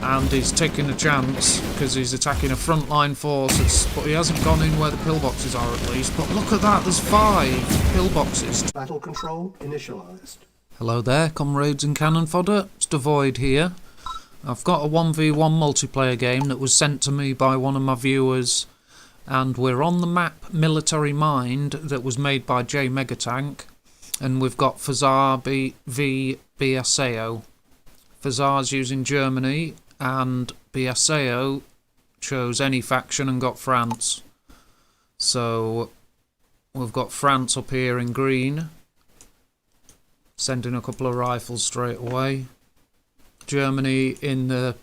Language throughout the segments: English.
and he's taking a chance because he's attacking a frontline force, but he hasn't gone in where the pillboxes are at least. But look at that, there's 5 pillboxes. Battle control initialized. Hello there, comrades and cannon fodder, it's Dvoid here. I've got a 1v1 multiplayer game that was sent to me by one of my viewers, and we're on the map Military Mind that was made by J Megatank, and we've got Fazzar v Biasao. Fazzar's using Germany, and Biasao chose any faction and got France. So we've got France up here in green, sending a couple of rifles straight away. Germany in the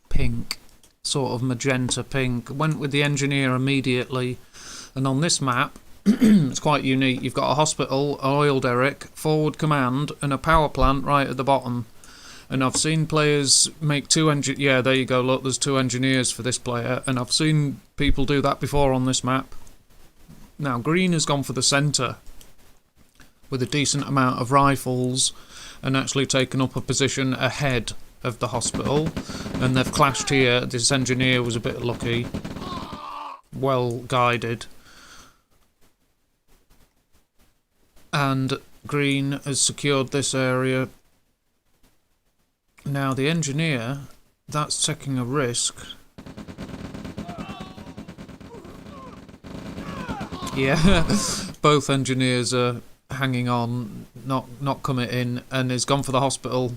pink, sort of magenta pink. Went with the engineer immediately, and on this map it's quite unique. You've got a hospital, an oil derrick, forward command, and a power plant right at the bottom. And I've seen players make 2 yeah, there you go, look, there's 2 engineers for this player, and I've seen people do that before on this map. Now green has gone for the centre with a decent amount of rifles and actually taken up a position ahead of the hospital, and they've clashed here. This engineer was a bit lucky, well guided, and green has secured this area. Now the engineer, that's taking a risk. Yeah, both engineers are hanging on, not committing, and he's gone for the hospital.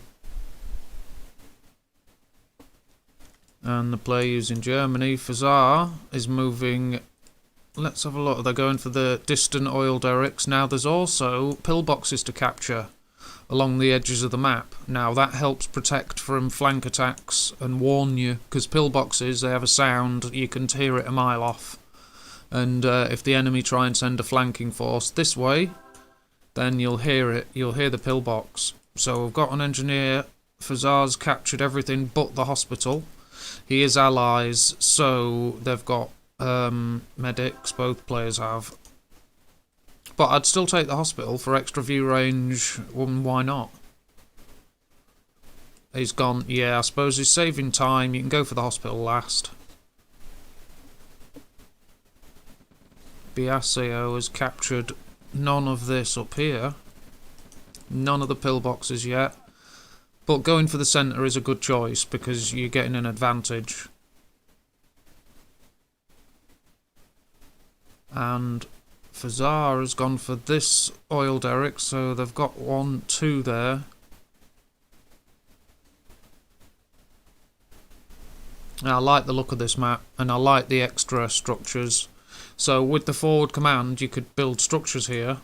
And the player using Germany, Fazzar, is moving. Let's have a look. They're going for the distant oil derricks. Now there's also pillboxes to capture along the edges of the map. Now that helps protect from flank attacks and warn you, because pillboxes, they have a sound, you can hear it a mile off. And if the enemy try and send a flanking force this way, then you'll hear it, you'll hear the pillbox. So we've got an engineer. Fazzar's captured everything but the hospital. He is allies, so they've got medics, both players have. But I'd still take the hospital for extra view range, why not? He's gone, yeah, I suppose he's saving time, you can go for the hospital last. Biasao has captured none of this up here. None of the pillboxes yet. But going for the centre is a good choice because you're getting an advantage. And Fazzar has gone for this oil derrick, so they've got 1, 2 there. Now, I like the look of this map, and I like the extra structures. So with the forward command you could build structures here,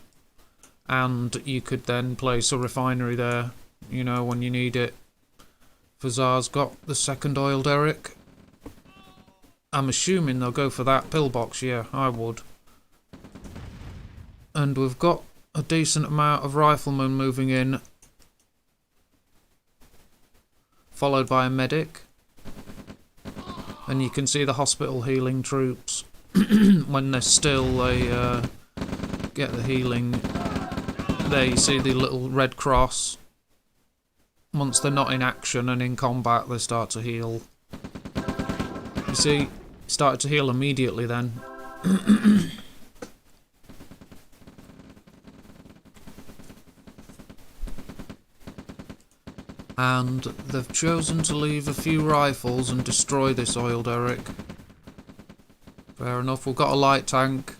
and you could then place a refinery there, you know, when you need it. Fazzar's got the second oil derrick. I'm assuming they'll go for that pillbox, yeah, I would. And we've got a decent amount of riflemen moving in, followed by a medic. And you can see the hospital healing troops. When they're still, they get the healing. There you see the little red cross. Once they're not in action and in combat, they start to heal. You see, started to heal immediately then. And they've chosen to leave a few rifles and destroy this oil derrick. Fair enough, we've got a light tank.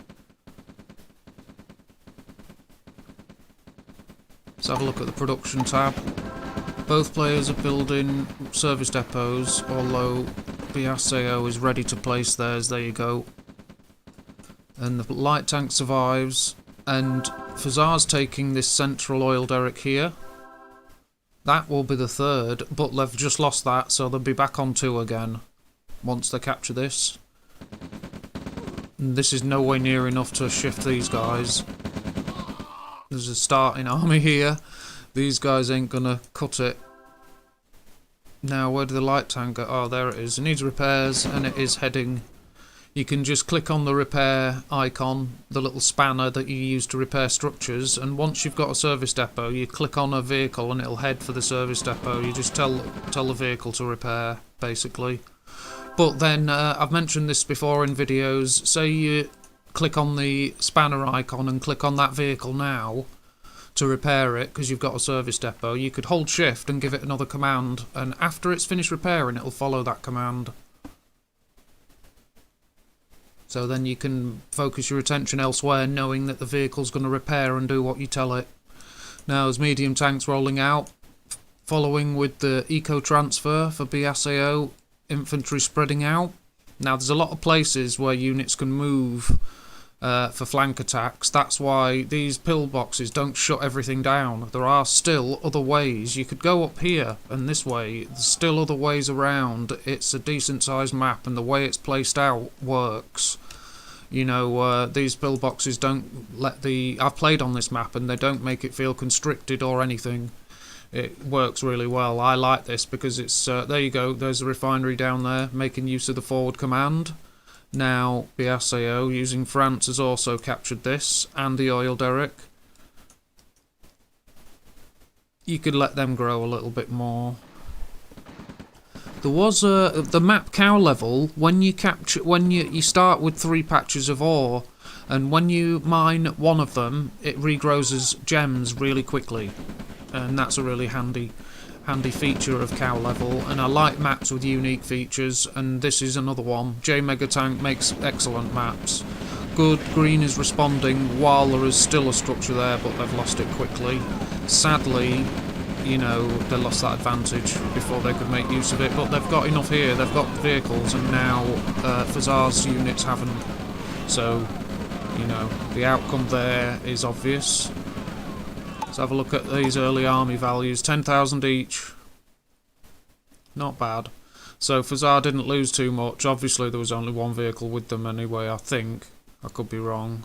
Let's have a look at the production tab. Both players are building service depots, although Biasao is ready to place theirs, there you go. And the light tank survives, and Fazzar's taking this central oil derrick here. That will be the third, but they've just lost that, so they'll be back on 2 again once they capture this. And this is nowhere near enough to shift these guys. There's a starting army here. These guys ain't gonna cut it. Now, where did the light tank go? Oh, there it is. It needs repairs, and it is heading you can just click on the repair icon, the little spanner that you use to repair structures, and once you've got a service depot, you click on a vehicle and it'll head for the service depot. You just tell the vehicle to repair, basically. But then, I've mentioned this before in videos, say you click on the spanner icon and click on that vehicle now to repair it, because you've got a service depot, you could hold shift and give it another command, and after it's finished repairing, it'll follow that command. So then you can focus your attention elsewhere, knowing that the vehicle's going to repair and do what you tell it. Now, as medium tanks rolling out, following with the eco transfer for Biasao, infantry spreading out. Now, there's a lot of places where units can move for flank attacks. That's why these pillboxes don't shut everything down. There are still other ways. You could go up here and this way. There's still other ways around. It's a decent sized map, and the way it's placed out works. You know, these pillboxes don't let the... I've played on this map and they don't make it feel constricted or anything. It works really well. I like this because it's... there you go, there's a refinery down there making use of the forward command. Now, Biasao, using France, has also captured this, and the oil derrick. You could let them grow a little bit more. There was the map cow level, when you start with 3 patches of ore, and when you mine one of them, it regrows as gems really quickly. And that's a really handy feature of cow level, and I like maps with unique features, and this is another one. J Megatank makes excellent maps. Good, green is responding while there is still a structure there, but they've lost it quickly. Sadly, you know, they lost that advantage before they could make use of it, but they've got enough here, they've got vehicles, and now Fazzar's units haven't. So, you know, the outcome there is obvious. Let's have a look at these early army values. 10,000 each. Not bad. So Fazzar didn't lose too much. Obviously there was only one vehicle with them anyway, I think. I could be wrong.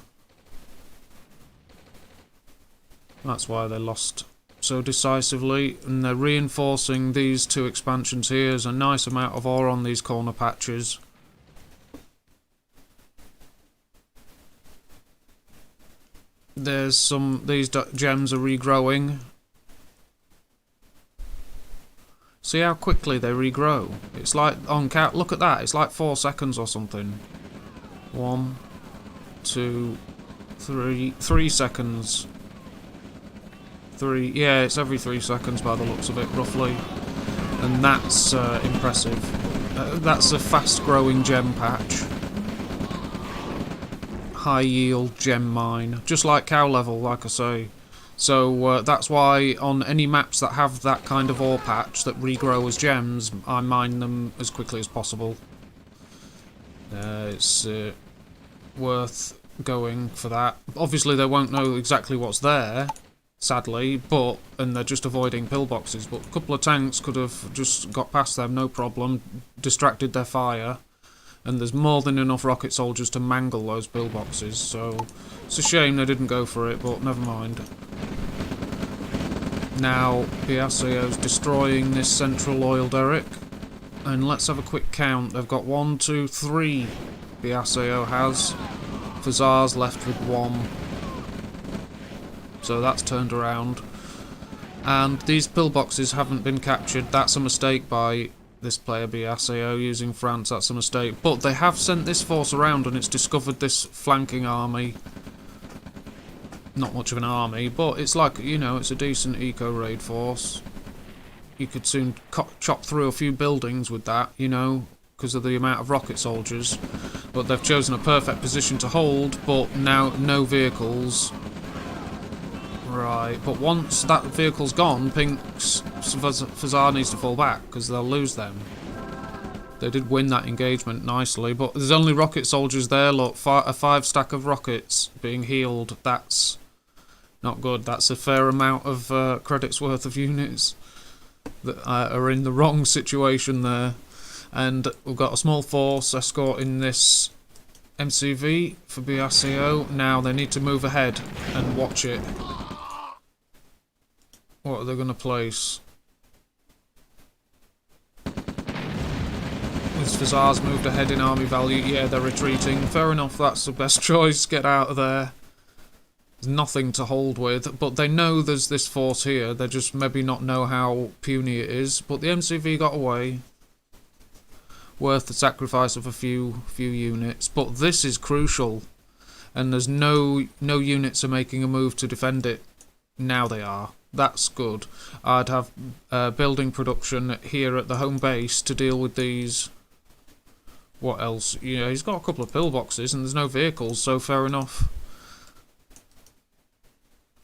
That's why they lost so decisively. And they're reinforcing these 2 expansions here. There's a nice amount of ore on these corner patches. There's some... these gems are regrowing. See how quickly they regrow? It's like on count. Look at that. It's like 4 seconds or something. 1, 2, 3. 3 seconds. 3. Yeah, it's every 3 seconds by the looks of it, roughly. And that's impressive. That's a fast-growing gem patch. High yield gem mine, just like cow level, like I say. So that's why on any maps that have that kind of ore patch that regrow as gems, I mine them as quickly as possible. It's worth going for that. Obviously they won't know exactly what's there, sadly, and they're just avoiding pillboxes, but a couple of tanks could have just got past them, no problem, distracted their fire. And there's more than enough rocket soldiers to mangle those pillboxes, so it's a shame they didn't go for it, but never mind. Now, Biasao's destroying this central oil derrick, and let's have a quick count. They've got 1, 2, 3 Biasao has. Fazzar's left with 1. So that's turned around. And these pillboxes haven't been captured. That's a mistake by this player Biasao using France, that's a mistake. But they have sent this force around and it's discovered this flanking army. Not much of an army, but it's like, you know, it's a decent eco-raid force. You could soon chop through a few buildings with that, you know, because of the amount of rocket soldiers. But they've chosen a perfect position to hold, but now no vehicles. Right, but once that vehicle's gone, Pink's Fazzar needs to fall back, because they'll lose them. They did win that engagement nicely, but there's only rocket soldiers there, look, a 5 stack of rockets being healed. That's not good. That's a fair amount of credits worth of units that are in the wrong situation there. And we've got a small force escorting this MCV for Biasao. Now they need to move ahead and watch it. What are they going to place? There's Fazzar's moved ahead in army value. Yeah, they're retreating. Fair enough, that's the best choice. Get out of there. There's nothing to hold with, but they know there's this force here. They just maybe not know how puny it is. But the MCV got away. Worth the sacrifice of a few units. But this is crucial. And there's no units are making a move to defend it. Now they are. That's good. I'd have building production here at the home base to deal with these. What else? Yeah, he's got a couple of pillboxes and there's no vehicles, so fair enough.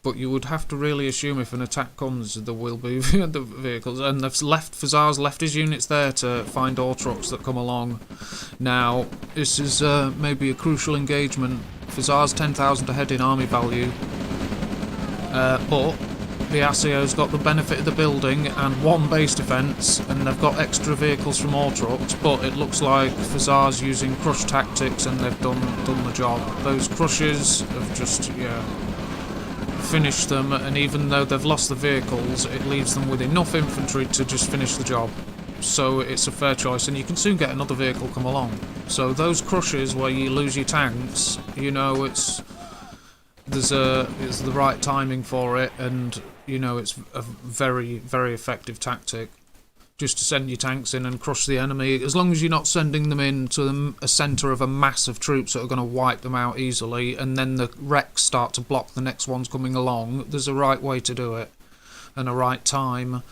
But you would have to really assume if an attack comes, there will be the vehicles. And Fazzar's left his units there to find ore trucks that come along. Now, this is maybe a crucial engagement. Fazzar's 10,000 ahead in army value. But Biasao's got the benefit of the building and one base defence, and they've got extra vehicles from ore trucks, but it looks like Fazzar's using crush tactics and they've done the job. Those crushes have just, yeah, finished them, and even though they've lost the vehicles, it leaves them with enough infantry to just finish the job. So it's a fair choice, and you can soon get another vehicle come along. So those crushes where you lose your tanks, you know, it's the right timing for it, and you know it's a very, very effective tactic. Just to send your tanks in and crush the enemy, as long as you're not sending them in to a centre of a mass of troops that are going to wipe them out easily, and then the wrecks start to block the next ones coming along. There's a right way to do it, and a right time.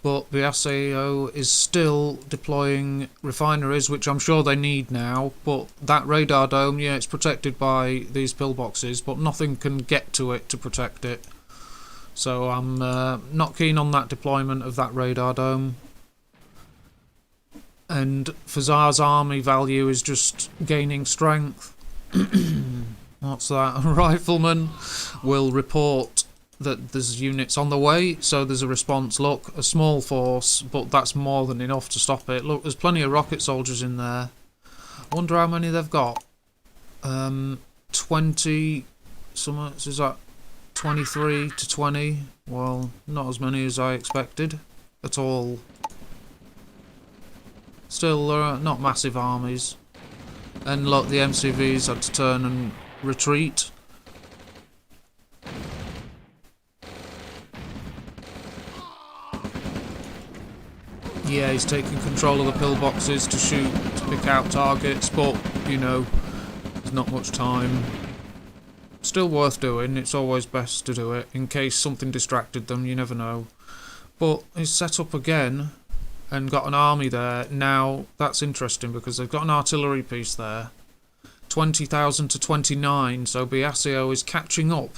But Biasao is still deploying refineries, which I'm sure they need now, but that radar dome, yeah, it's protected by these pillboxes, but nothing can get to it to protect it. So I'm not keen on that deployment of that radar dome. And Fazzar's army value is just gaining strength. What's that? A rifleman will report that there's units on the way, so there's a response. Look, a small force, but that's more than enough to stop it. Look, there's plenty of rocket soldiers in there. I wonder how many they've got. 20... is that 23 to 20? Well, not as many as I expected at all. Still, not massive armies. And look, the MCVs had to turn and retreat. Yeah, he's taking control of the pillboxes to shoot, to pick out targets, but, you know, there's not much time. Still worth doing, it's always best to do it, in case something distracted them, you never know. But he's set up again, and got an army there. Now, that's interesting, because they've got an artillery piece there. 20,000 to 29, so Biasao is catching up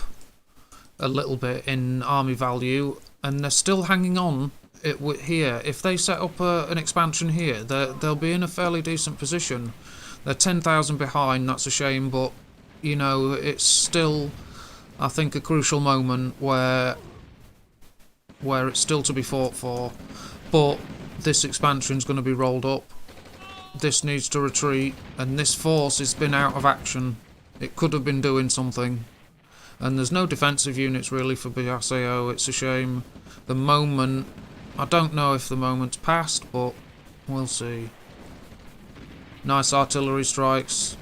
a little bit in army value, and they're still hanging on here. If they set up an expansion here, they'll be in a fairly decent position. They're 10,000 behind, that's a shame, but, you know, it's still, I think, a crucial moment where it's still to be fought for. But this expansion's going to be rolled up. This needs to retreat, and this force has been out of action. It could have been doing something. And there's no defensive units really for Biasao, it's a shame. The moment, I don't know if the moment's passed, but we'll see. Nice artillery strikes.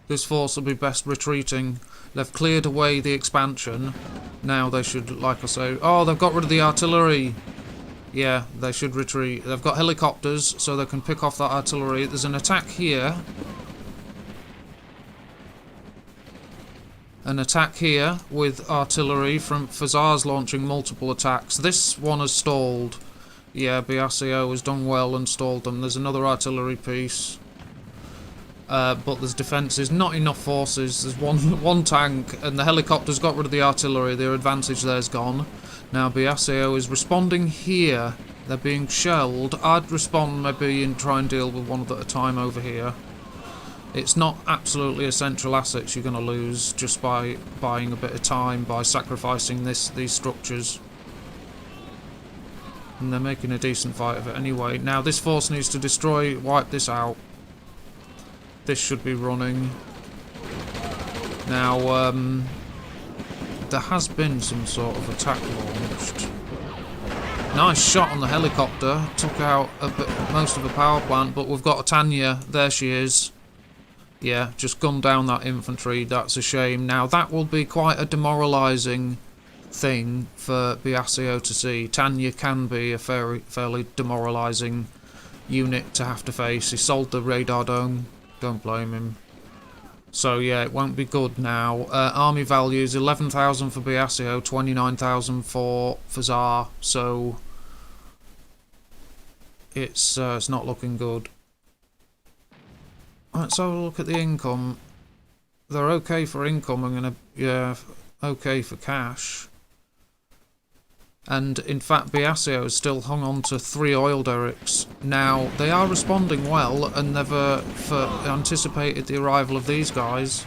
This force will be best retreating. They've cleared away the expansion. Now they should, like I say... Oh, they've got rid of the artillery! Yeah, they should retreat. They've got helicopters, so they can pick off that artillery. There's an attack here. An attack here with artillery from Fazzar's launching multiple attacks. This one has stalled. Yeah, Biasao has done well and stalled them. There's another artillery piece. But there's defences, not enough forces. There's one tank, and the helicopters got rid of the artillery. Their advantage there's gone. Now Biasao is responding here. They're being shelled. I'd respond maybe and try and deal with one at a time over here. It's not absolutely essential assets you're going to lose just by buying a bit of time, by sacrificing these structures. And they're making a decent fight of it anyway. Now this force needs to wipe this out. This should be running. Now, there has been some sort of attack launched. Nice shot on the helicopter. Took out most of the power plant, but we've got a Tanya. There she is. Yeah, just gunned down that infantry. That's a shame. Now, that will be quite a demoralising thing for Biasao to see. Tanya can be a fairly demoralising unit to have to face. He sold the radar dome. Don't blame him. So yeah, it won't be good now. Army values 11,000 for Biasao, 29,000 for Fazzar. So it's not looking good. Let's have a look at the income. They're okay for income and okay for cash. And in fact, Biasao has still hung on to 3 oil derricks. Now, they are responding well and never anticipated the arrival of these guys.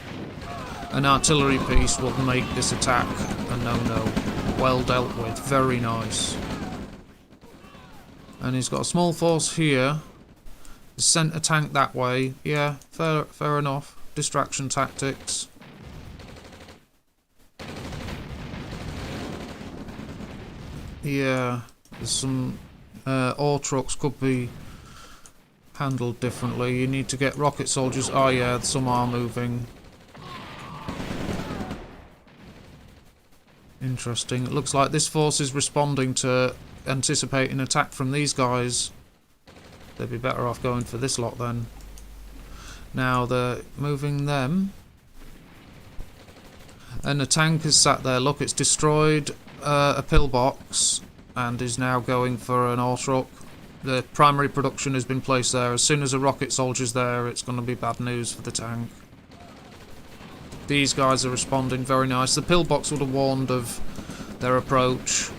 An artillery piece will make this attack a no-no. Well dealt with. Very nice. And he's got a small force here. He's sent a tank that way. Yeah, fair enough. Distraction tactics. Yeah, there's some ore trucks could be handled differently. You need to get rocket soldiers. Oh yeah, some are moving. Interesting. It looks like this force is responding to anticipating attack from these guys. They'd be better off going for this lot then. Now they're moving them. And the tank is sat there. Look, it's destroyed a pillbox and is now going for an ore truck. The primary production has been placed there. As soon as a rocket soldier's there, it's going to be bad news for the tank. These guys are responding very nice. The pillbox would have warned of their approach.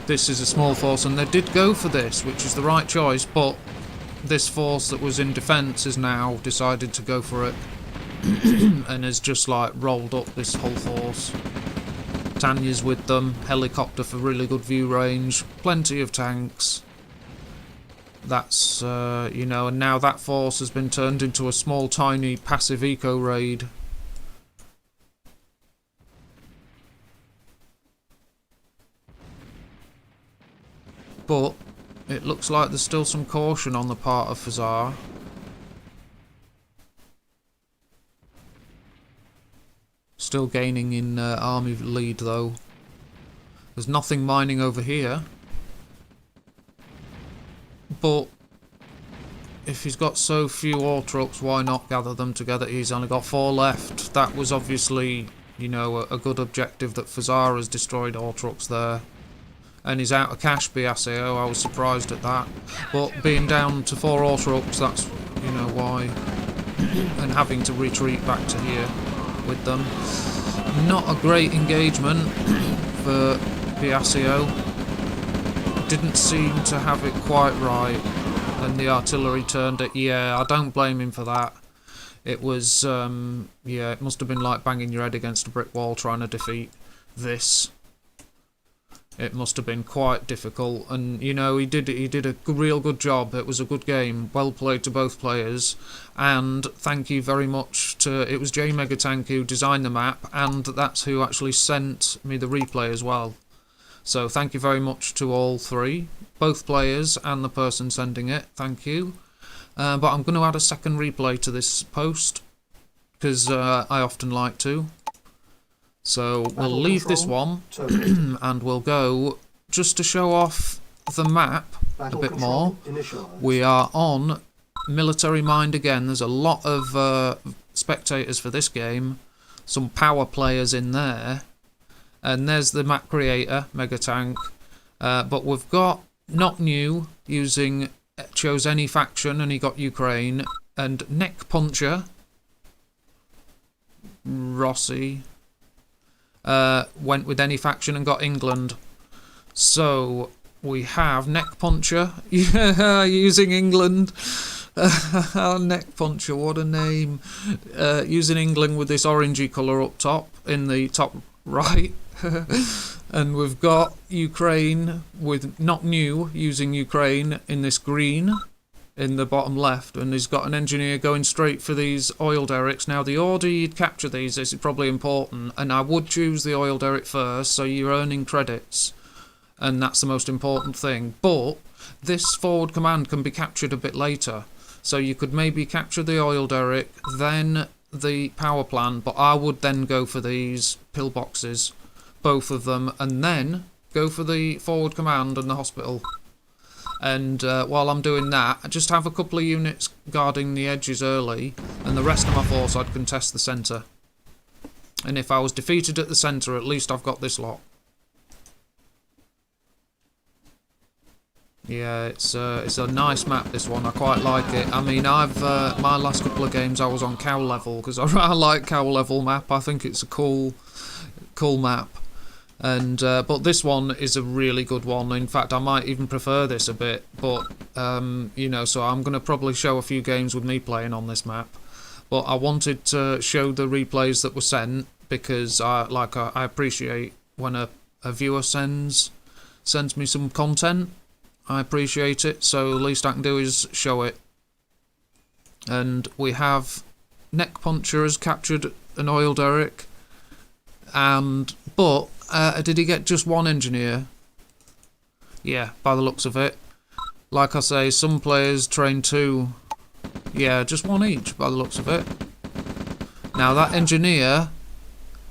This is a small force, and they did go for this, which is the right choice, but this force that was in defence has now decided to go for it and has just like rolled up this whole force. Tanya's with them, helicopter for really good view range, plenty of tanks. That's, you know, and now that force has been turned into a small, tiny, passive eco raid. But it looks like there's still some caution on the part of Fazzar. Still gaining in army lead though. There's nothing mining over here. But if he's got so few ore trucks, why not gather them together? He's only got 4 left. That was obviously, you know, a good objective that Fazzar has destroyed ore trucks there. And he's out of cash, Biasao. I was surprised at that. But being down to 4 ore trucks, that's, you know, why. And having to retreat back to here with them. Not a great engagement for Biasao. Didn't seem to have it quite right. And the artillery turned it. Yeah, I don't blame him for that. It was, yeah, it must have been like banging your head against a brick wall trying to defeat this. It must have been quite difficult, and you know he did a real good job. It was a good game, well played to both players, and thank you very much to, it was J Megatank who designed the map, and that's who actually sent me the replay as well. So thank you very much to all 3, both players and the person sending it. Thank you. But I'm going to add a second replay to this post because I often like to. So we'll leave this one and we'll go just to show off the map a bit more. We are on Military Mind again. There's a lot of spectators for this game, some power players in there, and there's the map creator, Megatank. But we've got Not New using chose any faction and he got Ukraine, and Neck Puncher Rossi went with any faction and got England. So we have Neck Puncher using England. Neck Puncher, what a name. Using England with this orangey colour up top, in the top right. And we've got Ukraine with Not New using Ukraine in this green in the bottom left, and he's got an engineer going straight for these oil derricks. Now the order you'd capture these is probably important, and I would choose the oil derrick first so you're earning credits. and that's the most important thing. But this forward command can be captured a bit later. So you could maybe capture the oil derrick, then the power plant, but I would then go for these pillboxes, both of them, and then go for the forward command and the hospital. And while I'm doing that, I just have a couple of units guarding the edges early, and the rest of my force I'd contest the centre. And if I was defeated at the centre, at least I've got this lot. Yeah, it's a nice map, this one. I quite like it. I mean, my last couple of games I was on cow level, because I like cow level map. I think it's a cool map. And but this one is a really good one. In fact, I might even prefer this a bit. But you know, so I'm going to probably show a few games with me playing on this map. But I wanted to show the replays that were sent, because I appreciate when a viewer sends me some content. I appreciate it, so the least I can do is show it. And we have Neck Puncher has captured an oil derrick, but did he get just one engineer? Yeah, by the looks of it. Like I say, some players train two. Yeah, just one each by the looks of it. Now that engineer,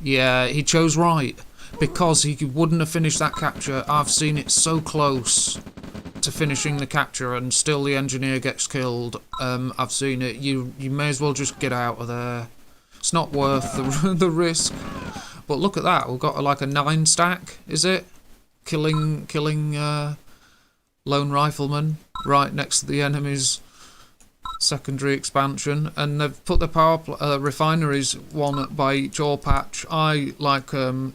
yeah, he chose right, because he wouldn't have finished that capture. I've seen it so close to finishing the capture and still the engineer gets killed. I've seen it. You may as well just get out of there. It's not worth the risk. But look at that. We've got like a 9 stack, is it? Killing lone rifleman right next to the enemy's secondary expansion, and they've put the power refineries one by each ore patch. I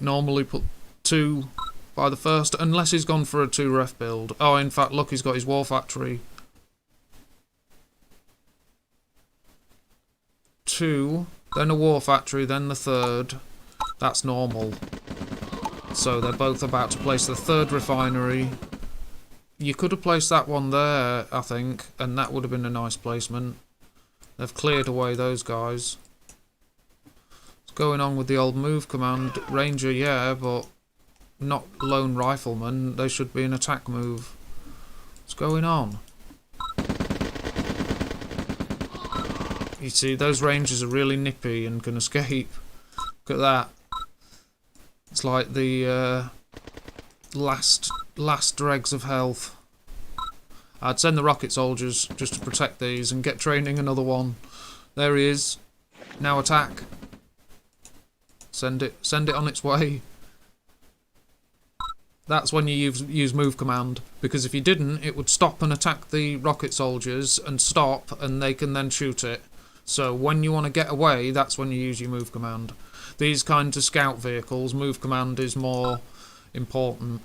normally put 2 by the first, unless he's gone for a 2 ref build. Oh, in fact, look, he's got his war factory. 2, then a war factory, then the 3rd. That's normal. So they're both about to place the 3rd refinery. You could have placed that one there, I think, and that would have been a nice placement. They've cleared away those guys. What's going on with the old move command? Ranger, yeah, but not lone rifleman. They should be an attack move. What's going on? You see, those rangers are really nippy and can escape. Look at that. It's like the last dregs of health. I'd send the rocket soldiers just to protect these and get training another one. There he is. Now attack. Send it on its way. That's when you use move command, because if you didn't, it would stop and attack the rocket soldiers and stop, and they can then shoot it. So when you want to get away, that's when you use your move command. These kinds of scout vehicles, move command is more important,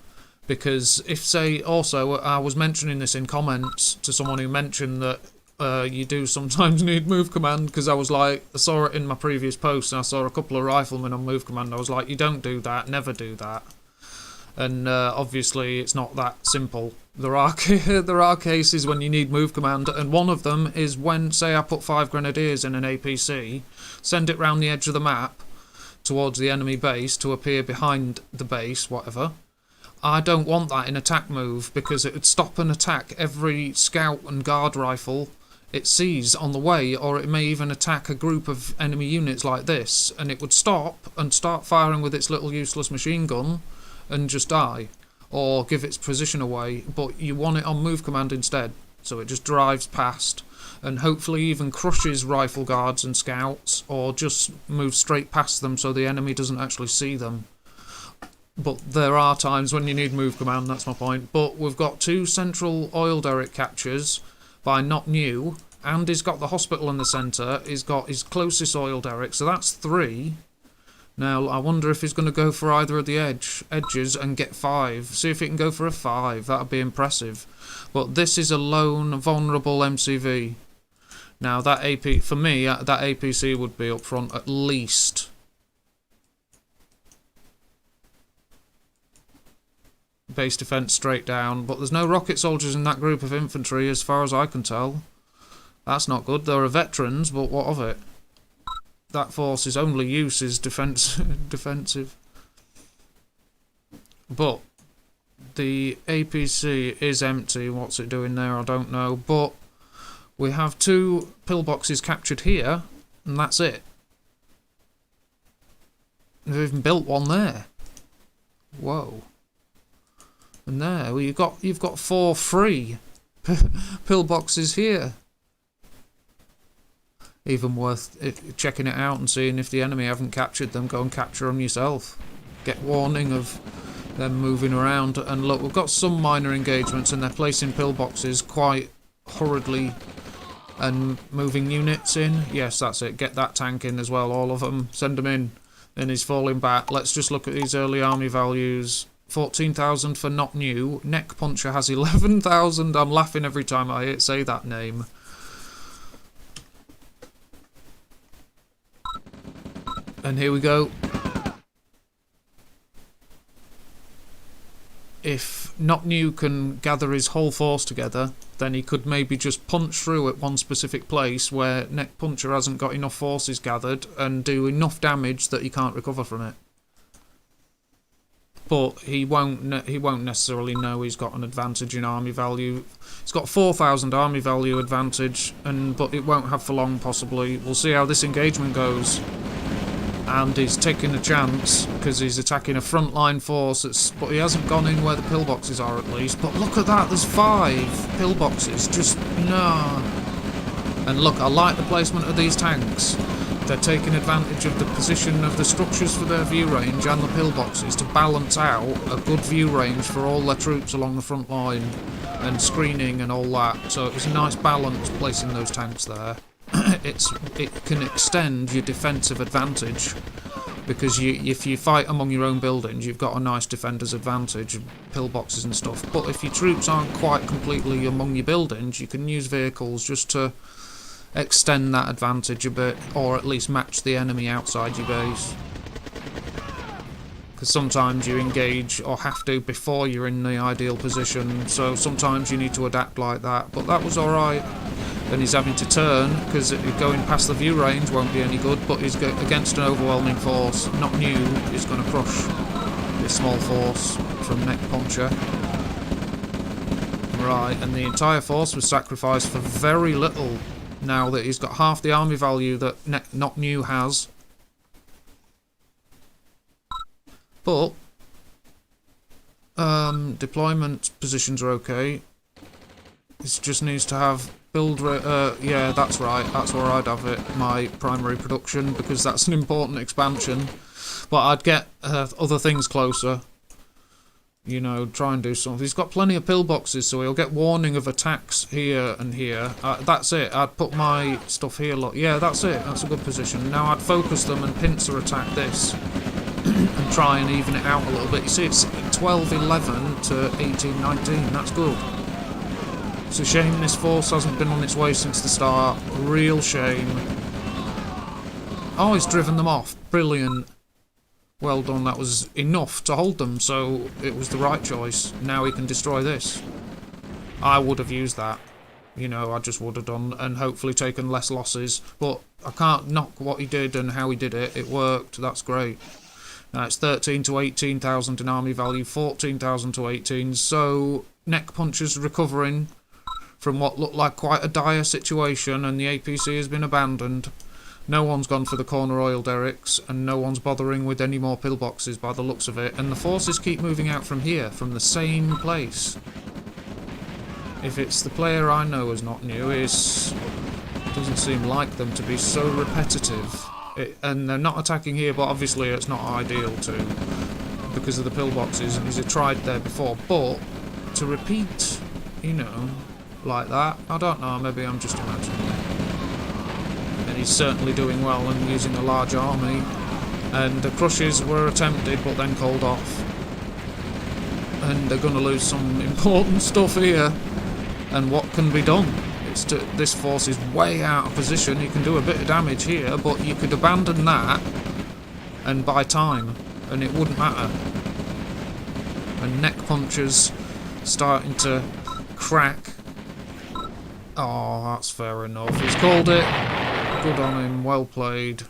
because if, say, also, I was mentioning this in comments to someone who mentioned that you do sometimes need move command, because I was like, I saw it in my previous post, and I saw a couple of riflemen on move command. I was like, you don't do that, never do that. And obviously it's not that simple. There are cases when you need move command, and one of them is when, say, I put 5 grenadiers in an APC, send it round the edge of the map towards the enemy base to appear behind the base, whatever. I don't want that in attack move, because it would stop and attack every scout and guard rifle it sees on the way, or it may even attack a group of enemy units like this, and it would stop and start firing with its little useless machine gun and just die, or give its position away. But you want it on move command instead, so it just drives past and hopefully even crushes rifle guards and scouts, or just moves straight past them so the enemy doesn't actually see them. But there are times when you need move command, that's my point. But we've got 2 central oil derrick captures by Not New, and he's got the hospital in the centre. He's got his closest oil derrick, so that's 3. Now, I wonder if he's going to go for either of the edges and get 5. See if he can go for a 5. That would be impressive. But this is a lone, vulnerable MCV. Now, that AP, for me, that APC would be up front at least. Base defence straight down. But there's no rocket soldiers in that group of infantry, as far as I can tell. That's not good. There are veterans, but what of it? That force's only use is defensive. But The APC is empty. What's it doing there? I don't know. But we have 2 pillboxes captured here, and that's it. They've even built one there. Whoa. And there, well, you've got 4 free pillboxes here. Even worth checking it out and seeing if the enemy haven't captured them. Go and capture them yourself. Get warning of them moving around. And look, we've got some minor engagements and they're placing pillboxes quite hurriedly and moving units in. Yes, that's it. Get that tank in as well, all of them. Send them in. Then he's falling back. Let's just look at these early army values. 14,000 for not new. Neck Puncher has 11,000. I'm laughing every time I say that name. And here we go. If Not New can gather his whole force together, then he could maybe just punch through at one specific place where Neck Puncher hasn't got enough forces gathered and do enough damage that he can't recover from it. But he won't necessarily know he's got an advantage in army value. He's got 4,000 army value advantage, but it won't have for long possibly. We'll see how this engagement goes. And he's taking a chance because he's attacking a frontline force, but he hasn't gone in where the pillboxes are at least. But look at that, there's 5 pillboxes, just no. And look, I like the placement of these tanks. They're taking advantage of the position of the structures for their view range and the pillboxes to balance out a good view range for all their troops along the front line and screening and all that. So it was a nice balance placing those tanks there. It can extend your defensive advantage because if you fight among your own buildings, you've got a nice defender's advantage, pillboxes and stuff. But if your troops aren't quite completely among your buildings, you can use vehicles just to extend that advantage a bit, or at least match the enemy outside your base. Because sometimes you engage or have to before you're in the ideal position, so sometimes you need to adapt like that. But that was alright. Then he's having to turn because going past the view range won't be any good, but he's against an overwhelming force. Not New is going to crush this small force from Neck Puncher. Right, and the entire force was sacrificed for very little now that he's got half the army value that Not New has. But deployment positions are okay. It just needs to have build rate. Yeah, that's right. That's where I'd have it. My primary production, because that's an important expansion. But I'd get other things closer. You know, try and do something. He's got plenty of pillboxes, so he'll get warning of attacks here and here. That's it. I'd put my stuff here. Look, yeah, that's it. That's a good position. Now I'd focus them and pincer attack this. And try and even it out a little bit. You see, it's 12-11 to 18-19. That's good. It's a shame this force hasn't been on its way since the start. Real shame. Oh, he's driven them off. Brilliant. Well done. That was enough to hold them, so it was the right choice. Now he can destroy this. I would have used that. You know, I just would have done, and hopefully taken less losses. But I can't knock what he did and how he did it. It worked. That's great. Now it's 13 to 18,000 in army value, 14,000 to 18. So Neck Puncher's recovering from what looked like quite a dire situation, and the APC has been abandoned. No one's gone for the corner oil derricks, and no one's bothering with any more pillboxes by the looks of it. And the forces keep moving out from here, from the same place. If it's the player I know as Not New, it doesn't seem like them to be so repetitive. And they're not attacking here, but obviously it's not ideal to, because of the pillboxes, and he's tried there before. But to repeat, you know, like that, I don't know, maybe I'm just imagining it. And he's certainly doing well and using a large army. And the crushes were attempted, but then called off. And they're going to lose some important stuff here. And what can be done? This force is way out of position. You can do a bit of damage here, but you could abandon that and buy time, and it wouldn't matter. And Neck Puncher's starting to crack. Oh, that's fair enough. He's called it. Good on him. Well played.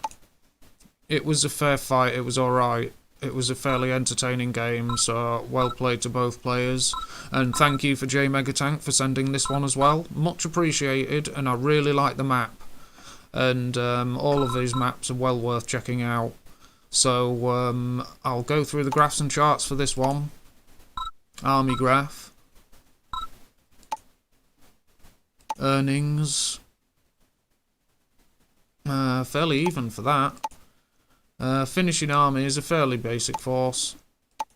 It was a fair fight. It was alright. it was a fairly entertaining game, so well played to both players. And thank you for J Megatank for sending this one as well. Much appreciated, and I really like the map. And all of these maps are well worth checking out. So I'll go through the graphs and charts for this one. Army graph. Earnings. Fairly even for that. Finishing army is a fairly basic force.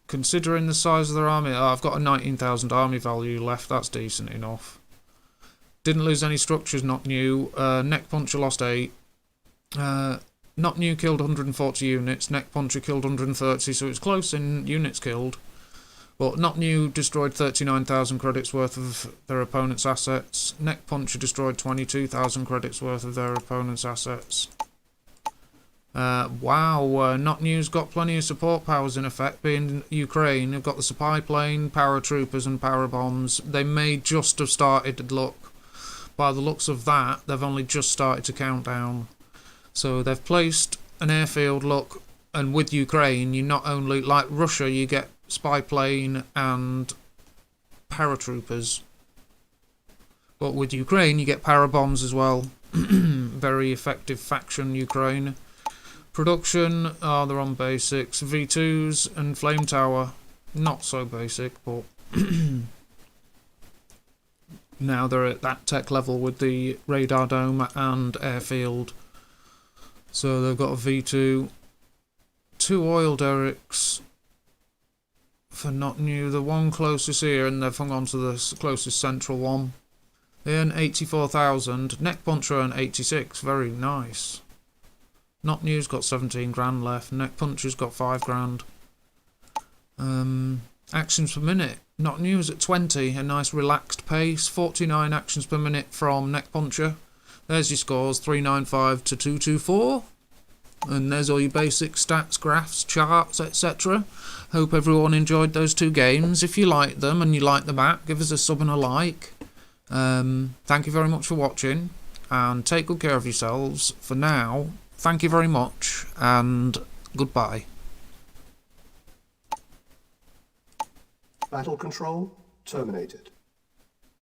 Considering the size of their army, I've got a 19,000 army value left, that's decent enough. Didn't lose any structures, not new. Neck Puncher lost 8. Not new killed 140 units, Neck Puncher killed 130, so it's close in units killed. But Not New destroyed 39,000 credits worth of their opponent's assets. Neck Puncher destroyed 22,000 credits worth of their opponent's assets. Wow, Not New's got plenty of support powers in effect, being Ukraine. They've got the supply plane, paratroopers and power bombs. They may just have started, look. By the looks of that, they've only just started to count down. So they've placed an airfield, look, and with Ukraine, you not only, like Russia, you get spy plane and paratroopers. But with Ukraine, you get para bombs as well. Very effective faction, Ukraine. Production, they're on basics. V2s and Flame Tower, not so basic, but now they're at that tech level with the radar dome and airfield. So they've got a V2, 2 oil derricks for Not New, the one closest here, and they've hung on to the closest central one. They earn 84,000, Neck Puncher earn 86, very nice. Not New's got 17 grand left, Neck Puncher's got 5 grand. Actions per minute, Not New's at 20, a nice relaxed pace, 49 actions per minute from Neck Puncher. There's your scores, 395 to 224. And there's all your basic stats, graphs, charts, etc. Hope everyone enjoyed those 2 games. If you like them and you like the map, give us a sub and a like. Thank you very much for watching, and take good care of yourselves. For now, thank you very much, and goodbye. Battle control terminated.